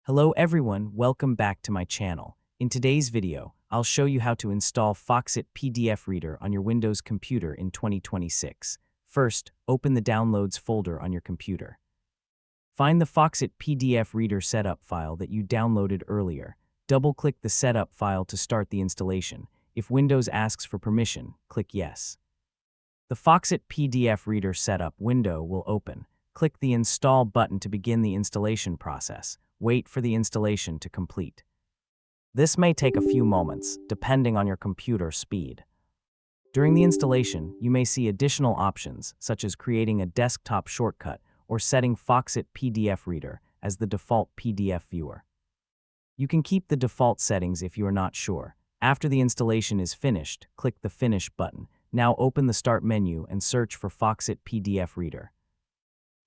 Hello everyone, welcome back to my channel. In today's video, I'll show you how to install Foxit PDF Reader on your Windows computer in 2026. First, open the Downloads folder on your computer. Find the Foxit PDF Reader setup file that you downloaded earlier. Double-click the setup file to start the installation. If Windows asks for permission, click Yes. The Foxit PDF Reader setup window will open. Click the Install button to begin the installation process. Wait for the installation to complete. This may take a few moments, depending on your computer speed. During the installation, you may see additional options, such as creating a desktop shortcut or setting Foxit PDF Reader as the default PDF viewer. You can keep the default settings if you are not sure. After the installation is finished, click the Finish button. Now open the Start menu and search for Foxit PDF Reader.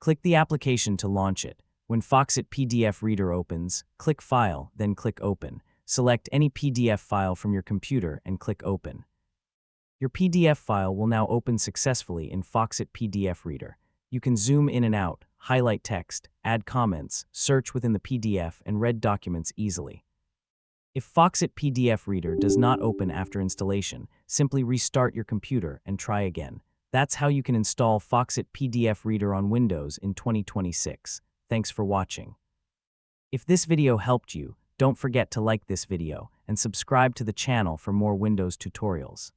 Click the application to launch it. When Foxit PDF Reader opens, click File, then click Open. Select any PDF file from your computer and click Open. Your PDF file will now open successfully in Foxit PDF Reader. You can zoom in and out, highlight text, add comments, search within the PDF, and read documents easily. If Foxit PDF Reader does not open after installation, simply restart your computer and try again. That's how you can install Foxit PDF Reader on Windows in 2026. Thanks for watching. If this video helped you, don't forget to like this video and subscribe to the channel for more Windows tutorials.